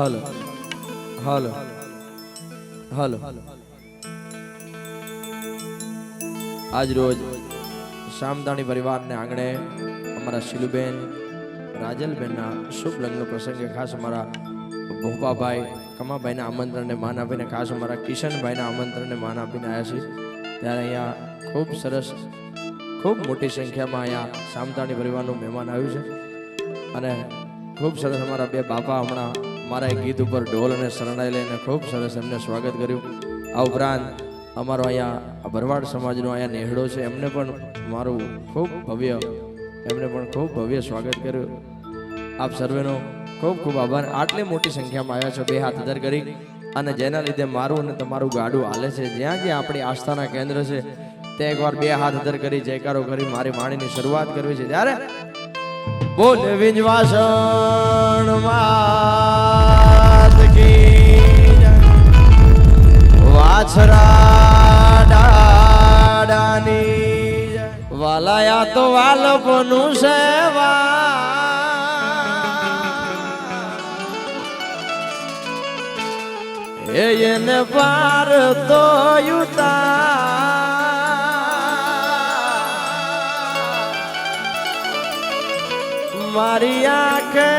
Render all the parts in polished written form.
હાલો હાલો હાલો આજ રોજ શામદાણી પરિવારને આંગણે અમારા શીલુબેન રાજલબેનના શુભ લગ્ન પ્રસંગે ખાસ અમારા ભોપાભાઈ કમાભાઈને આમંત્રણને માન આપીને ખાસ અમારા કિશનભાઈના આમંત્રણને માન આપીને આવ્યા છીએ ત્યારે અહીંયા ખૂબ સરસ ખૂબ મોટી સંખ્યામાં અહીંયા શામદાણી પરિવારનું મહેમાન આવ્યું છે અને ખૂબ સરસ અમારા બે બાપા હમણાં મારા એક ગીત ઉપર ઢોલ અને શરણાઈ લઈને ખૂબ સરસ એમને સ્વાગત કર્યું. આ ઉપરાંત અમારો અહીંયા ભરવાડ સમાજનો અહીંયા નેહડો છે એમને પણ મારું ખૂબ ભવ્ય સ્વાગત કર્યું. આપ સર્વેનો ખૂબ ખૂબ આભાર. આટલી મોટી સંખ્યામાં આવ્યા છો બે હાથ અધર કરી અને જેના લીધે મારું અને તમારું ગાડું હાલે છે. જ્યાં જ્યાં આપણી આસ્થાના કેન્દ્ર છે ત્યાં એકવાર બે હાથ અધર કરી જયકારો કરી મારી વાણીની શરૂઆત કરવી છે. ત્યારે બોલ વિંજવાસણ માત કી વાછરા દાડાની વાલાયા તો વાલપનું સેવા એને પાર તો મારી આંખે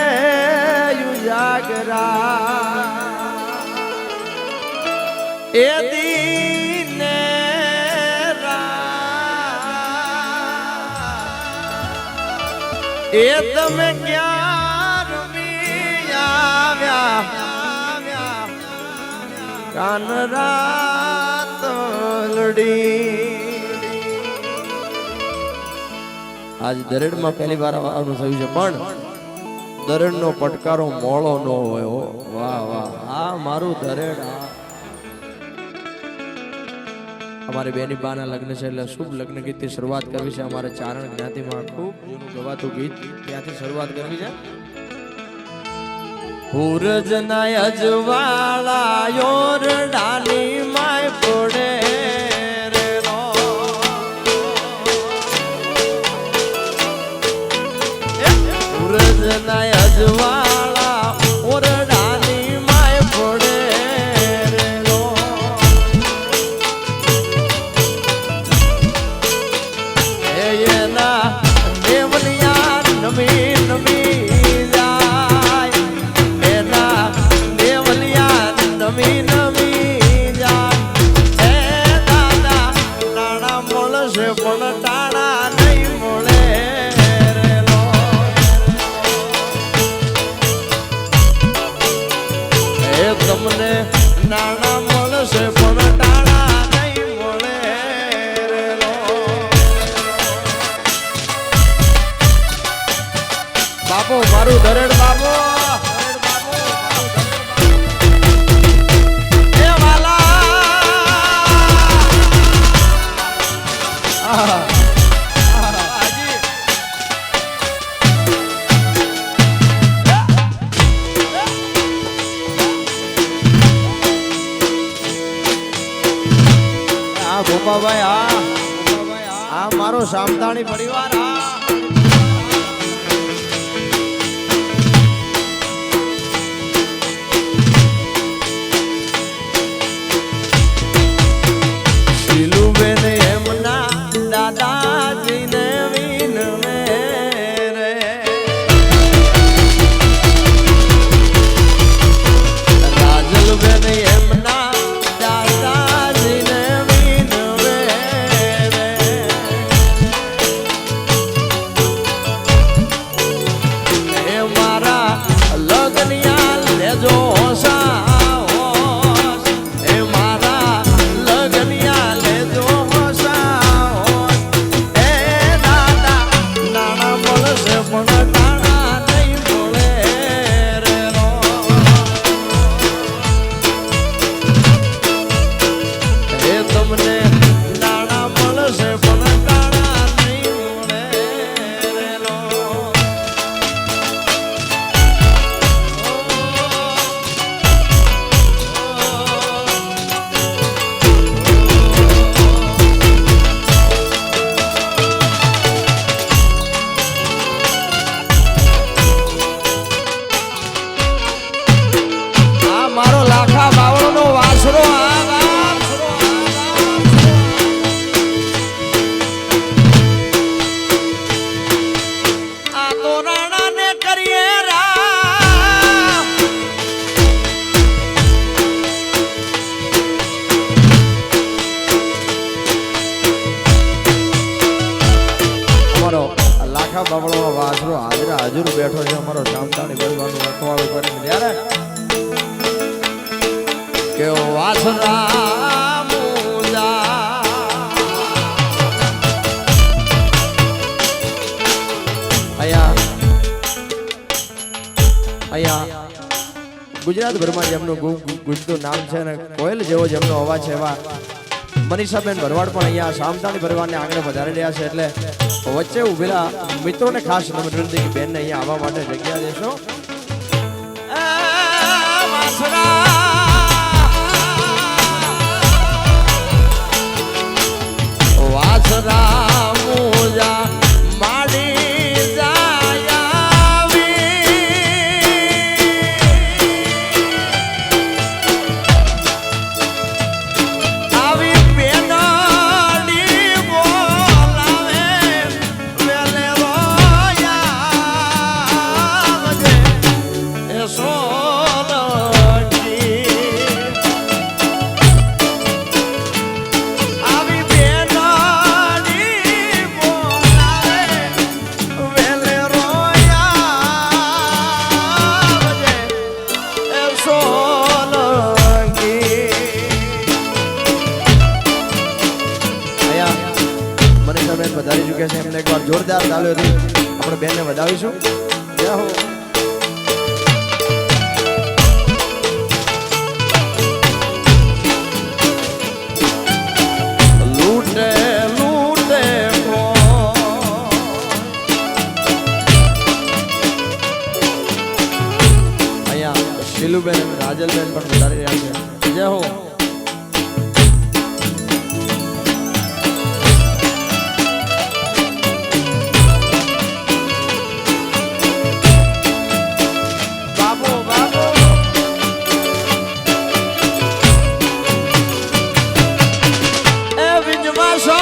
ઉજાગરા એ દીને એ તમે ક્યાં રમી આવ્યા કાન રાત લડી. આજ દરેડમાં પહેલી વાર આવવાનું થયું છે પણ દરેડનો પટકારો મોળો ન હોય. વાહ વાહ, આ મારું દરેડ. અમારે બેની બાના લગ્ન છે એટલે શુભ લગ્ન ગીતથી શરૂઆત કરવી છે. અમારે ચારણ જ્ઞાતિમાં ખૂબ જૂનું ગવાતું ગીત ત્યાંથી શરૂઆત કરવી છે. સૂરજના અજવાળા યોરડાની માય પડે અજવાળા ઓરડાની માય પડે રેલો એના દેવલિયા નમી નમી જાય એના દેવલિયા નમી નમી જાય. એ દાદા નાણા મળશે પણ ટાણા નહીં મળે. તમને નાણા મળશે પણ ટાણા નહીં મળે. બાપુ મારું દરેડ બાપુ એ વાલા ગોપાભાઈ આ મારો શામદાણી પરિવાર. શીલુબેન એમના દાદાજીને વિનવે રે રાજલબેન એમના દાદાજીને બાબળો વાસરો હાજરા હાજર બેઠો છે અમારો શામતાની પરિવારનું રખવાળું કરીને ત્યારે કે વાસરા મુજા અહીંયા ગુજરાત ભરમાં જેમનું ગુંજતું નામ છે અને કોયલ જેવો જેમનો અવાજ છે એવા મનીષાબેન ભરવાડ પણ અહીંયા શામતાની પરિવારને આંગણે વધારી રહ્યા છે એટલે વચ્ચે ઉભેલા મિત્રોને ખાસ વિનંતી કે બેનને અહીંયા આવવા માટે જગ્યા દેશો. વાસરા મુજા માડી જાય આવી બેનાડી બોલાવે વેલે રોયા એ સોલંકી આવી બેનાડી બોલાવે વેલે રોયા એ સોલંકી. મનીષાબેન વધારી ચૂક્યા છે એમને એકવાર જોરદાર તાળીઓથી આપણે બેનને વધાવીશું. જય હો. લૂટે લૂટે અહીંયા શીલુબેન અને રાજલબેન પણ વધારી રહ્યા છે. જય હો. બાબો બાબો એ વિજવાસો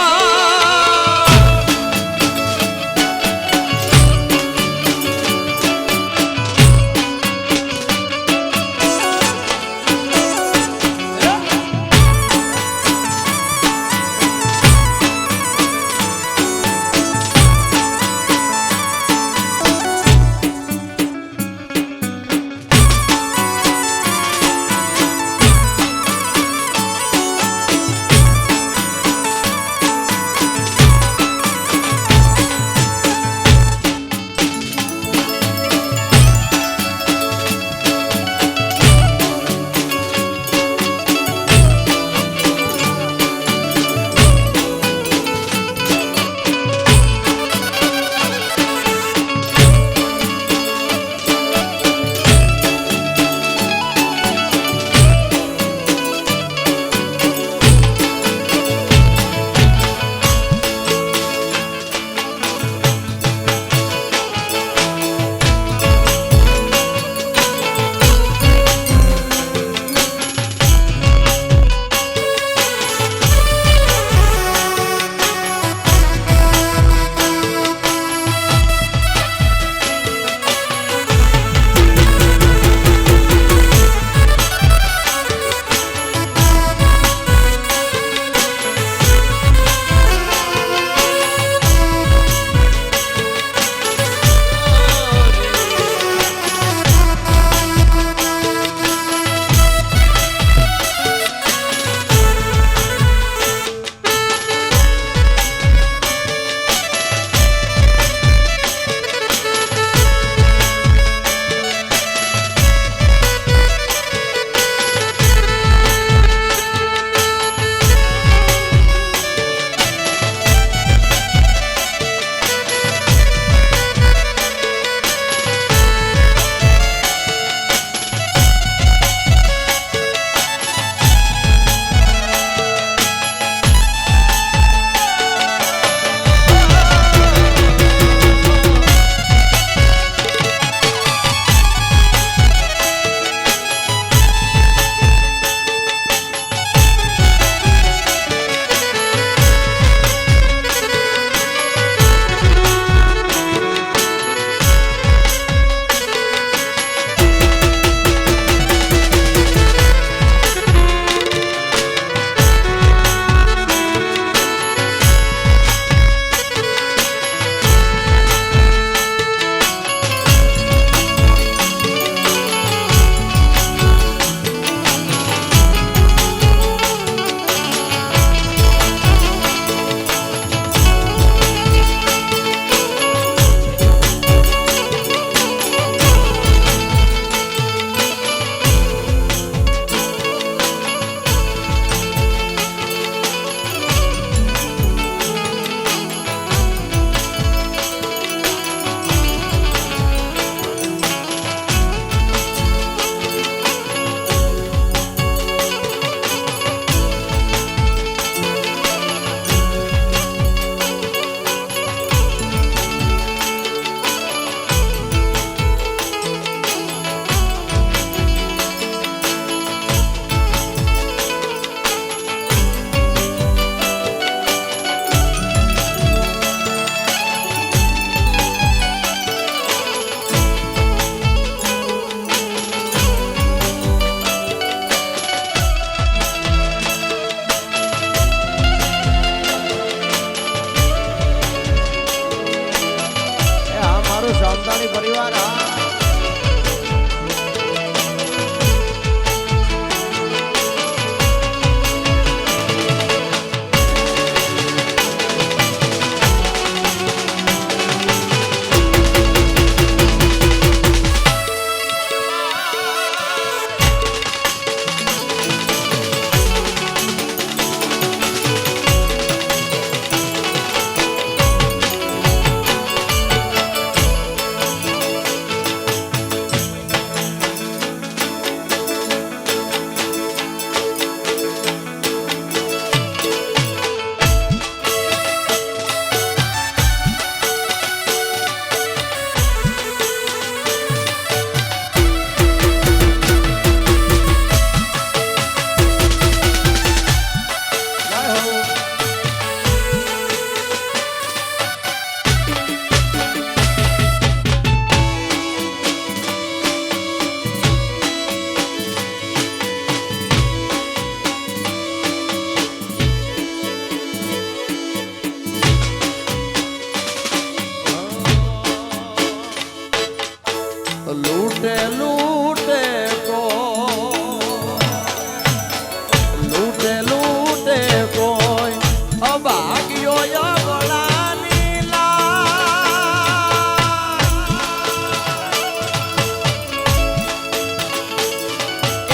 ભાગ્યો વળાની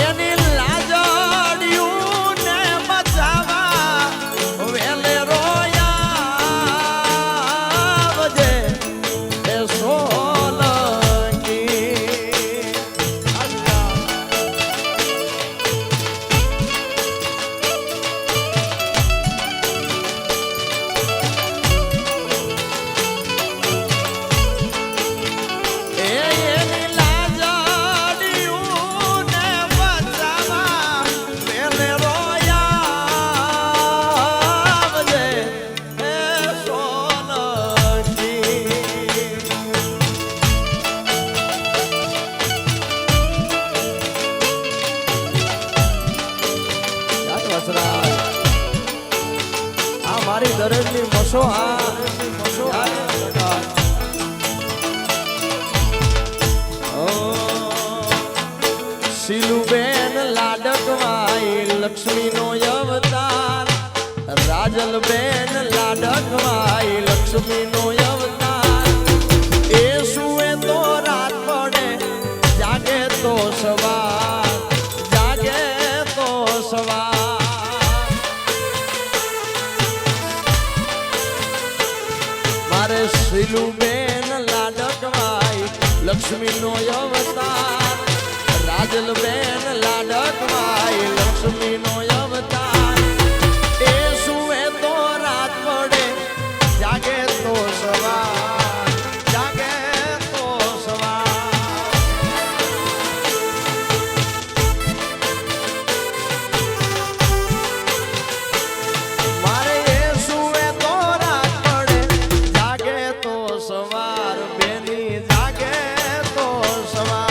એની લાજડિયું ને મચાવા વેલે રોયા વજે એ સોલંકી મારી દરેકની મસો શીલુબેન લાડકવાઈ લક્ષ્મીનો અવતાર રાજલબેન લાડકવાઈ લક્ષ્મીનો અવતાર એ સુએ તો રાત પડે જાગે તો સવાર જાગે તો સવાર મારે શીલુબેન લાડકવાઈ લક્ષ્મીનો અવતાર રાજલબેન લાડકવાઈ લક્ષ્મીનો અવતાર એ સુએ તો રાત પડે જાગે તો સવાર જાગે તો સવાર મારે એ સુએ તો રાત પડે જાગે તો સવાર બેની જાગે તો સવાર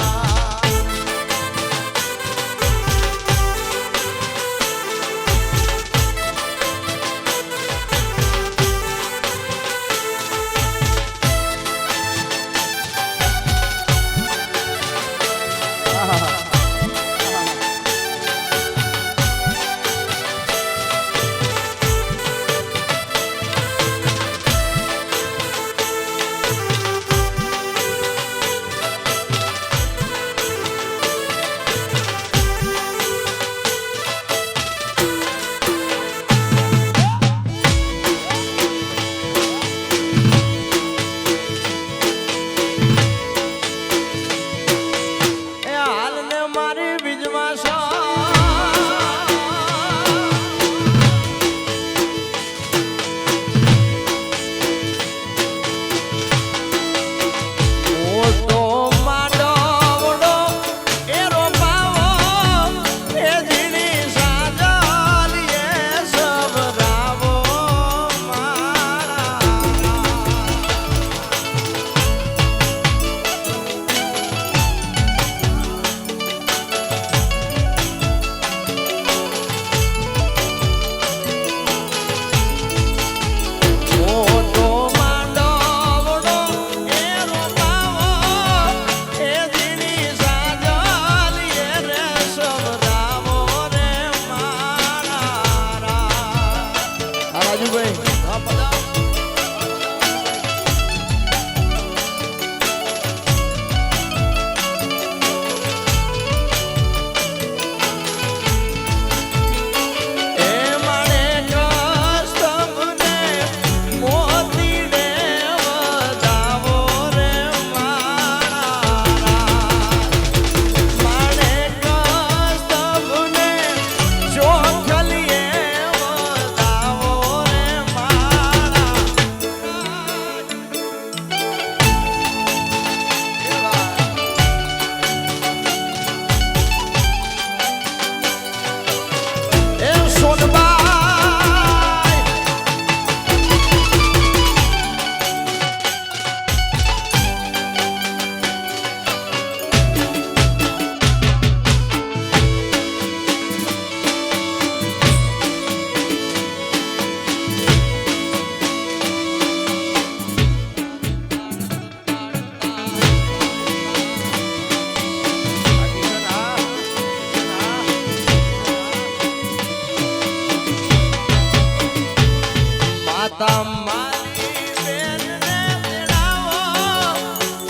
માતા મારી બેનને તેડાવો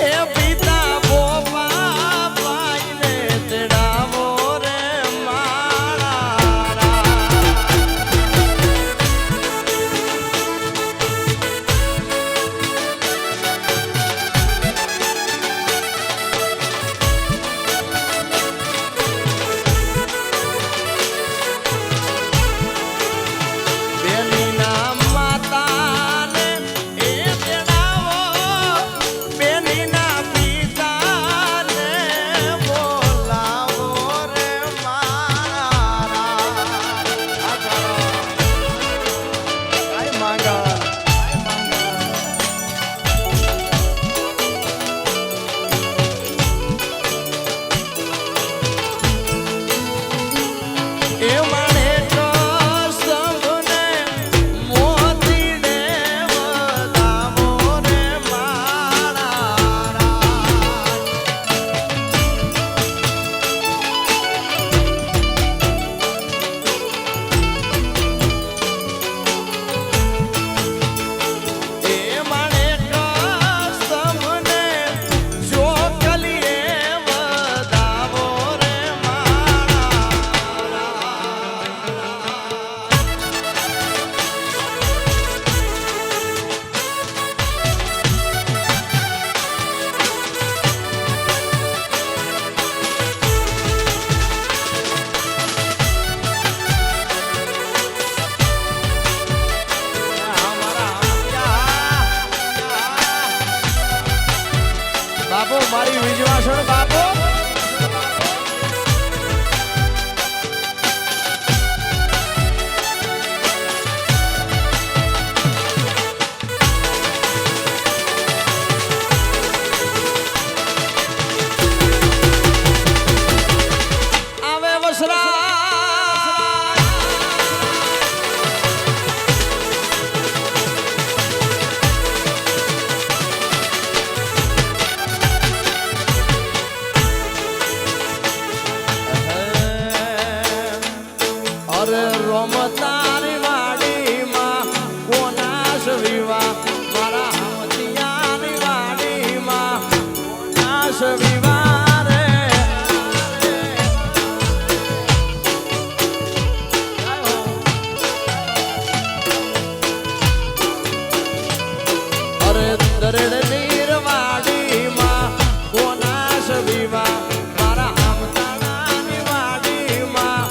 એ પિતા બોપા ભાઈને તેડાવો રે મારા મારી વિજવાસણ બાપો આવે વસરા અરે રોમ તારી વાડીમાં કોનાશ વિવાહ મારા હમતિયાની વાડીમાં કોનાશ વિવાહ રે અરે દરેડ નીર વાડીમાં કોનાશ વિવાહ મારા હમતાણાની વાડીમાં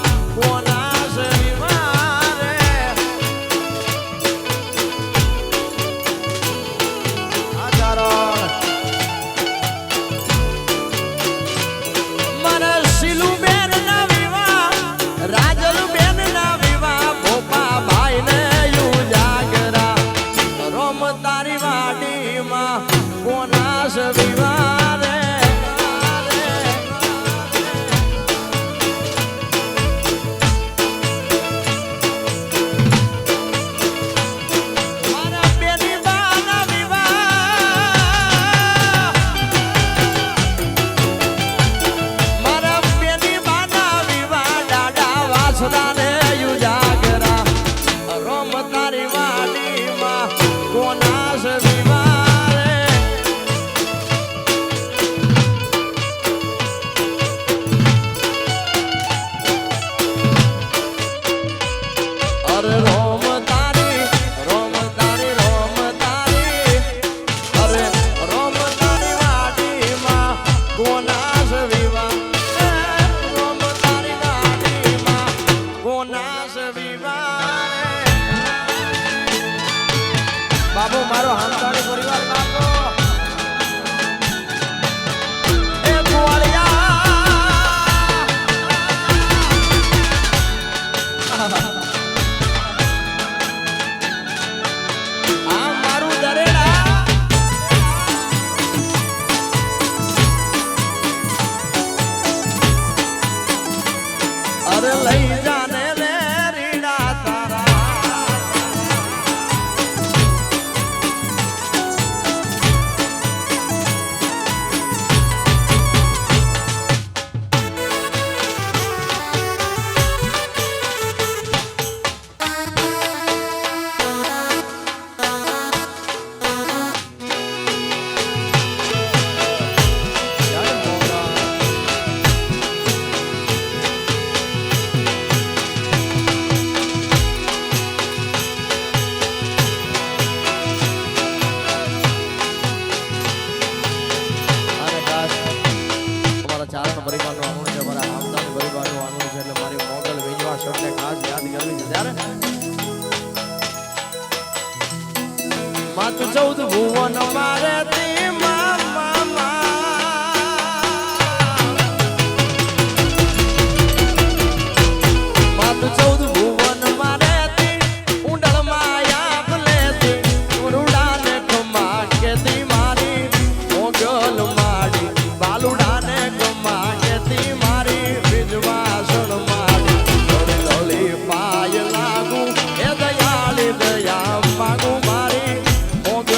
બાબુ મારો હાંતાણી પરિવાર બાપો એ કુવાળિયા આ મારું દરેડા અરે લઈ જાને રે રીડા તારા માતું 14 ભુવન મારે માતું 14 ભુવન મારે ઊંડળ માયા ભલેતી ઉરુડાને ખમા કેતી મારી મોગલ માડી બાલુડાને ખમા કેતી મારી વિજવાસણ માડી લોલી પાય લાગુ એ દયાળી દયા માગુ મારી મોગલ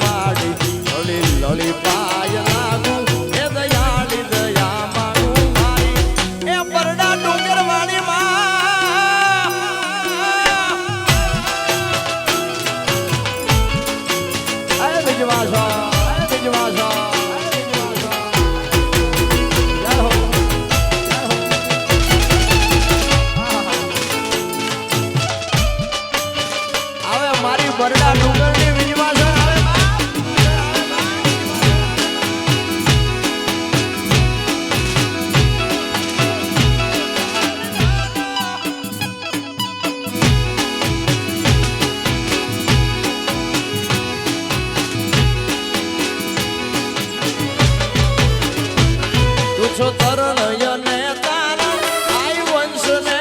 માડી લોલી પાય લાગુ એ દયાળી દયા માગુ મારી એ પરડા ડુંગર વાળી માં અરે વિજવાસણ બરડા ડુંગરની વિજવાસણ આવે તું છો તરણ ને તારા આઈ વંશ ને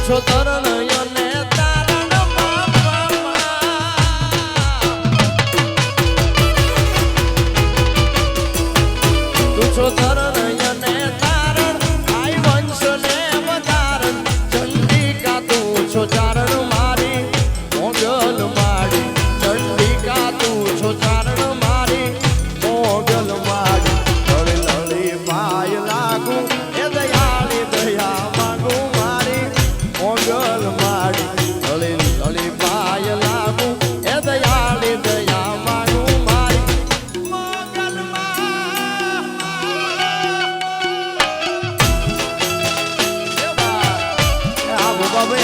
છો તરણયને તારણ તું છો તરણયને તારણ આઈ વંશને વધારણ ચંડિકા તું છો ચારણ મારી મોગલ માડી ચંડિકા તું છો ચારણ મારી મોગલ માડી લળી લળી પાય લાગુ એ દયાળી દયા માંગુ મોગલ માડી લળી લળી પાય લાગુ એ દયાળી દયા માગુ મારી મોગલ બાબુ બાબુ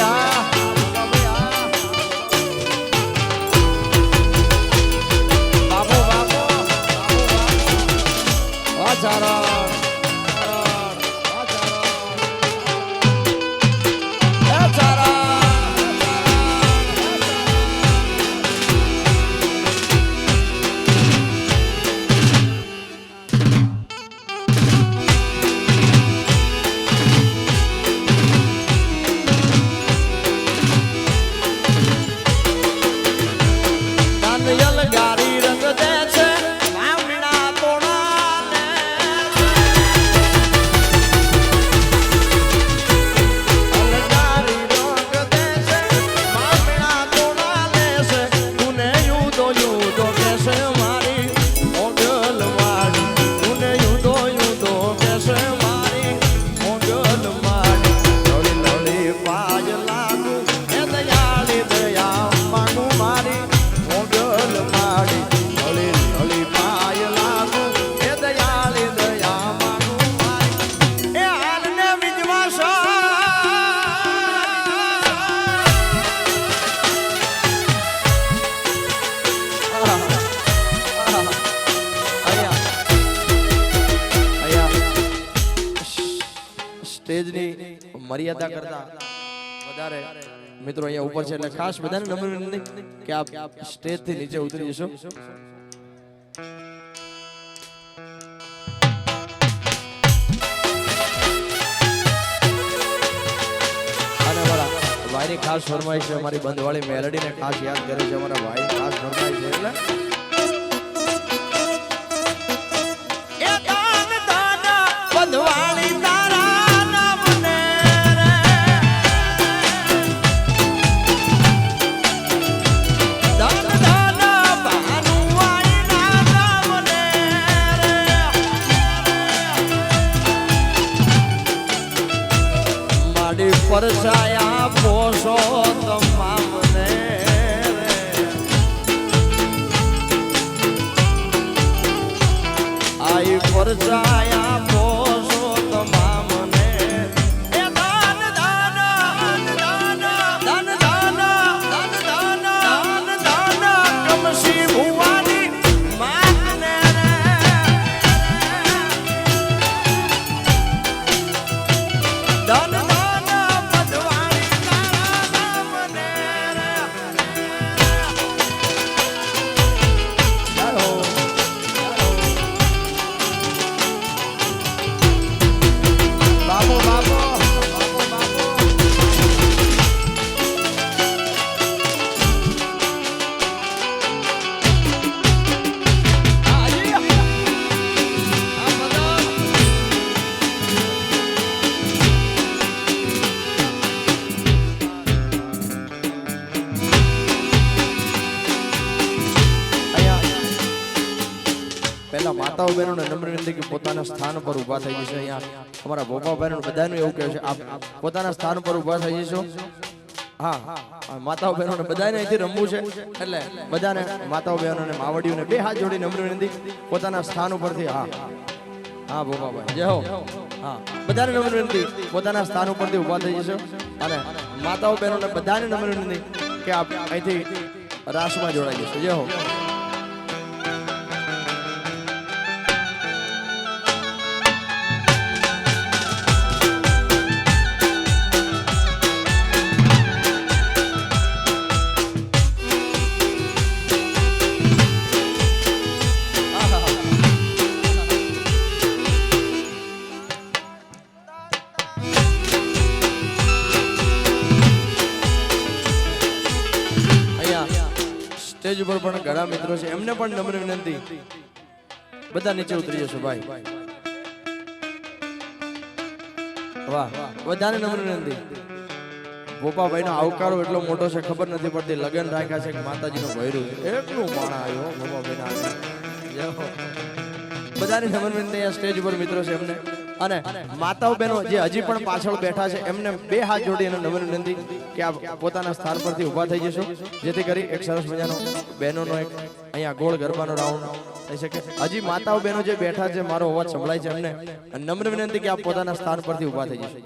આચારણ ગાડી રંગ દે છે મામણા તોડાને અલગારી રંગ દે છે મામણા તોડાને છે તુને યુદો કેસે મારી મોગલ માડી તુને યુદો કેસે મારી મોગલ માડી લળી લળી પાય લાગુ એ દયાળી દયા માંગુ મારી મોગલ માડી લળી લળી પાય લાગુ એ દયાળી દયા માંગુ મારી એ હાલને વિજવાસણ સ્ટેજની મર્યાદા કરતા વધારે મિત્રો અહીંયા ઉપર છે એટલે ખાસ બધાને નમ્ર વિનંતી કે આપ સ્ટેજ થી નીચે ઉતરી જશો અને અમારા ભાઈની ખાસ ફરમાઈશ છે અમારી બંધવાળી મેલડીને ખાસ યાદ કરે છે અમારા ભાઈ ખાસ ફરમાઈશ છે એટલે એ દાન દાન બંધવાળી પરછાયા પોષો તમામને આઈ પરછાયા પોષો તમામને એ દાન દાન દાન દાન દાન દાન દાન દાન કમસી ભુવાની માતને દાન દાન માતાઓ બહેનોને નમ્ર વિનંતી કે પોતાના સ્થાન પર ઊભા થઈ જશે. અહીંયા અમારા ભોપાભાઈ બધાનું એવું કહે છે આપ પોતાના સ્થાન પર ઊભા થઈ જશો. હા માતાઓ બહેનોને બધાને અહીંથી રમવું છે એટલે બધાને માતાઓ બહેનોને માવડીઓને બે હાથ જોડી નમ્ર વિનંતી પોતાના સ્થાન ઉપરથી. હા હા ભોપાભાઈ જય હો. હા બધાને નમ્ર વિનંતી પોતાના સ્થાન ઉપરથી ઊભા થઈ જશો અને માતાઓ બહેનોને બધાને નમ્ર વિનંતી કે આપ અહીંથી રાસમાં જોડાઈ જશો. જય હો. સ્ટેજ ઉપર પણ ઘણા મિત્રો છે એમને પણ નમ્ર વિનંતી બધા નીચે ઉતરી જશો ભાઈ. વાહ બધાને નમ્ર વિનંતી. ભોપાભાઈ નો આવકારો એટલો મોટો છે ખબર નથી પડતી. લગન રાખ્યા છે કે માતાજી નું ભયરું છે એટલું માણા આવ્યો ભોપાભાઈ ના. બધાની નમ્ર વિનંતી અહીંયા સ્ટેજ ઉપર મિત્રો છે એમને અને માતાઓ બહેનો જે હજી પણ પાછળ બેઠા છે એમને બે હાથ જોડી અને નમ્ર વિનંતી કે આપ પોતાના સ્થાન પરથી ઊભા થઈ જશો જેથી કરી એક સરસ મજાનો બહેનોનો એક અહીંયા ગોળ ગરબાનો રાઉન્ડ થઈ શકે. હજી માતાઓ બહેનો જે બેઠા છે મારો અવાજ સંભળાય છે એમને નમ્ર વિનંતી કે આપ પોતાના સ્થાન પરથી ઊભા થઈ જશો.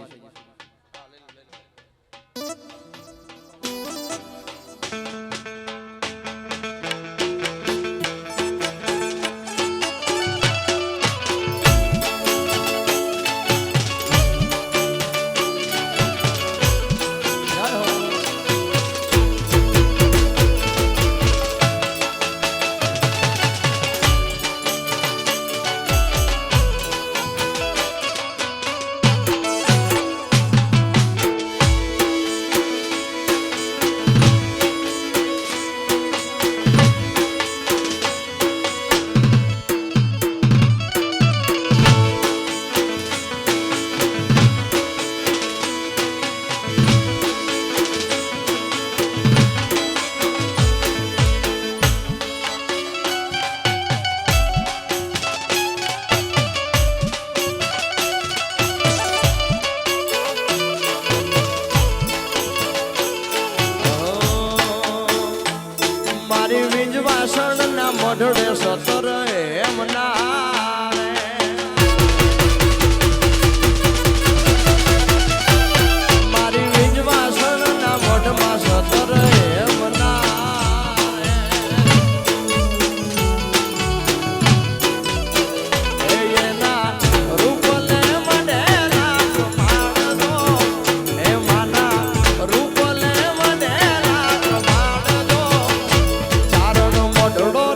મોઢડે સતર એમના મારી વિજવાસણ ના મોઢમાં સતર એમના એના રૂપ લે મડેલા કમાડો એ માના રૂપ લે મડેલા કમાડો ચારણ મોઢડો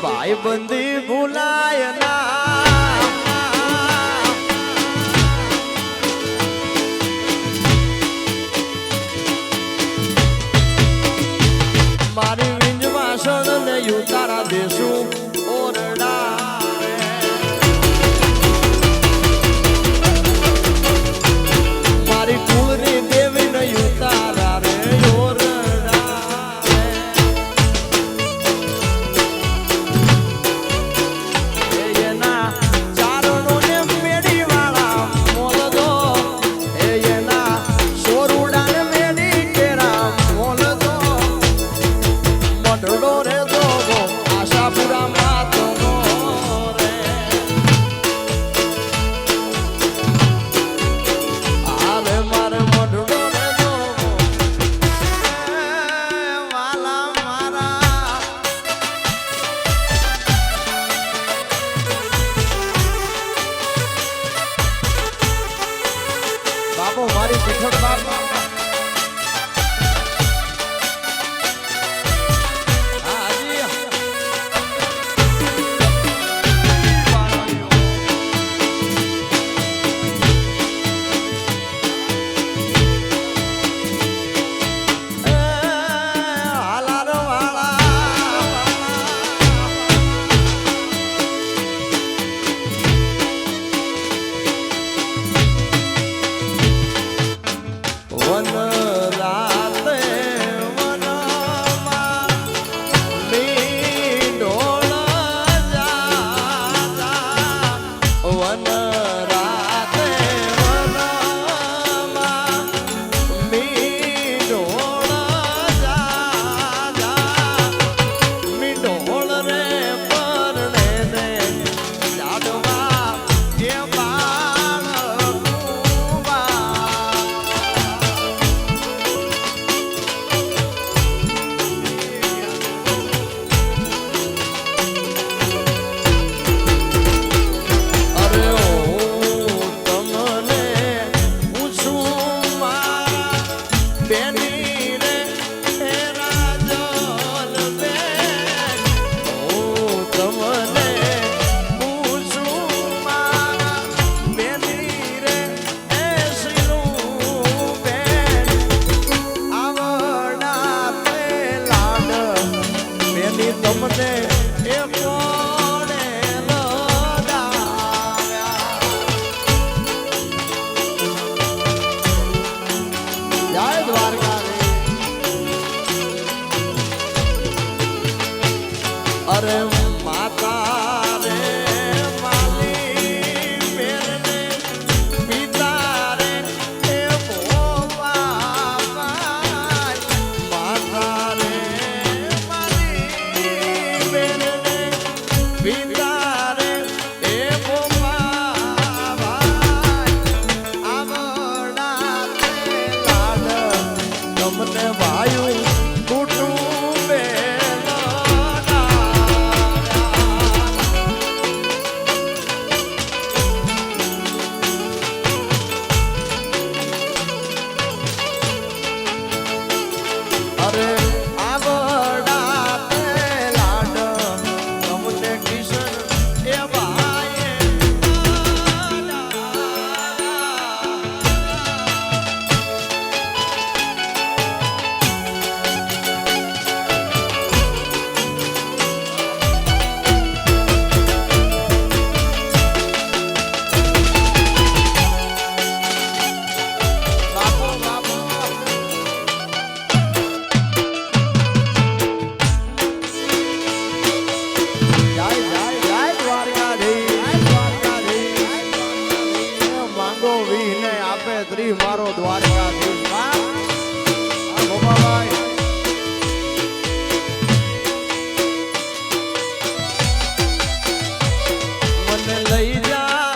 ભાઈ બંધી ભૂલાય ના મારી વિંજવાસણ ને યુતારા દેશું ઓરડા મારી કુળની દેવી ને યુતારા રે એની તમને એ કોણે લડાવ્યા. જય દ્વારકા. અરે માતા રે માલી બેરને પિતા રે એ ભોપાભાઈ. માતા રે માલી બેરને પિતા રે એ ભોપાભાઈ. આવડા લાડ તમને ભાયું કુટુંબે મારો દ્વારકાધીશ. ગોપાભાઈ મને લઈ જા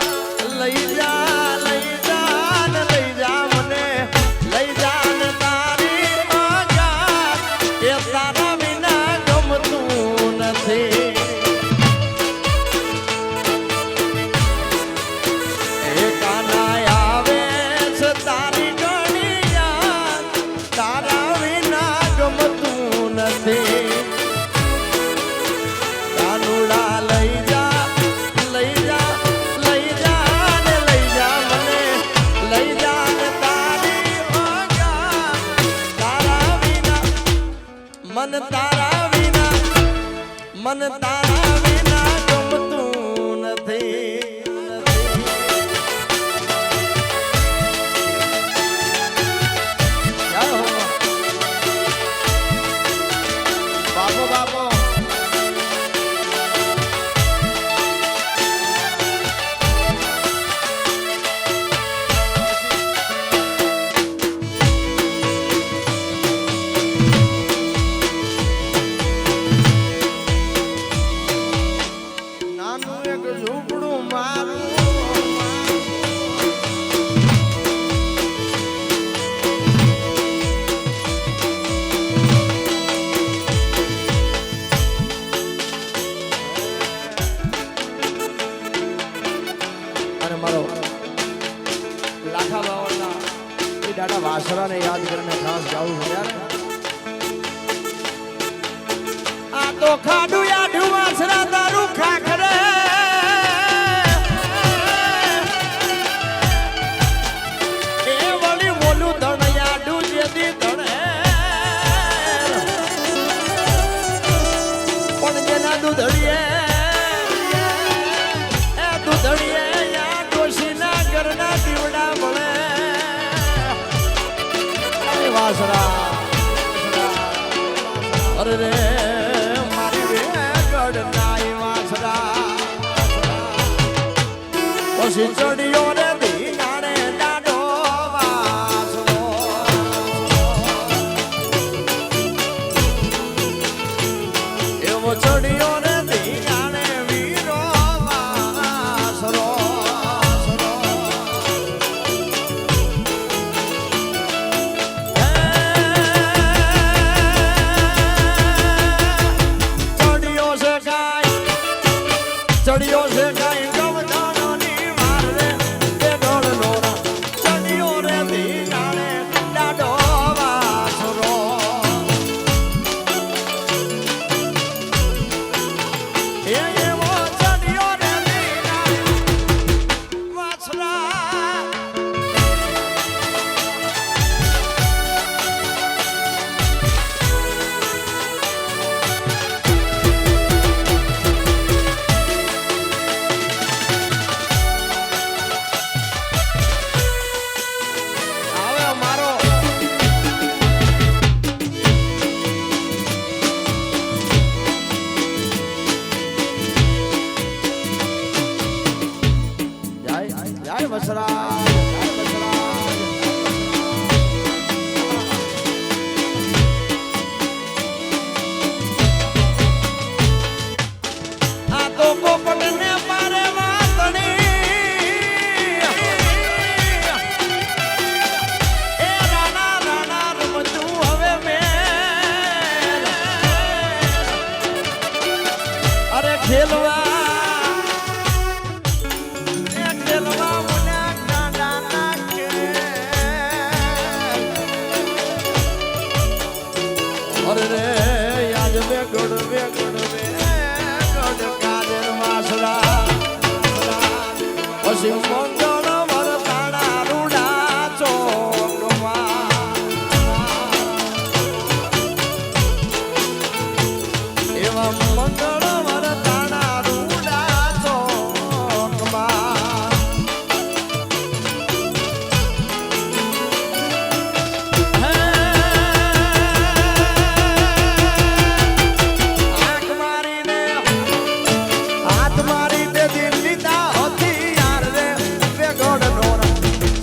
લઈ જા લઈ જા ને લઈ જા મને લઈ જા ને તારી આગળ એ તારા વિના ગમતું નથી. એ કાના આવે તારી ગણિયા તારા વિના ગમતું નથી. કાનુડા લઈ જા લઈ જા લઈ જા ને લઈ જા મને લઈ જા ને તારી આગળ તારા વિના મન તારા વિના મન તારા વિના ગમતું નથી. બાપો બાપો નાનું એક ઝૂંપડું મારું લાખા બાવળના એ દાદા વાસરાને યાદ કરીને ખાસ ગાવું છે યાર. આ તો ખાડું યાડું વાસરા તારું ખાખરે એ વળી મોલું ધણ યાડું જેદી ધણે પણ જેના દૂધડીએ એ દૂધડીએ યા ડોશીના ઘરના દીવડા મળે. વાસરા અરે રે મારી વેગડ નાઈ વાસરા પછી ચડિયો રે ધીનાણે ડાડો વાસરો એવો ચડિયો રે ધીનાણે વીરો વાસરો. ચડિયો છે કાઈ ગવડાની માર રે તે ઢોળ નોરા ચડિયો રે ધીનાણે ડાડો વાસરો. ખેલવા ખેલવા મને ગાડા નાખે અરે રે યાદ મે ગોડ કાજર વાસડા પછી મંગળ વરતાણા રૂડા ચોકમાં એવા મંગળ વરતાણા રૂડા ચોકમાં હાથ મારી દે દિલ લીધા હતી યાર રે વેગોડ નોર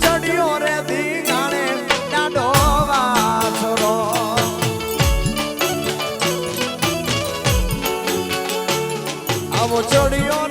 ચડિયો રે દી ગાણે ડાડો વાસરો આવો ચડિયો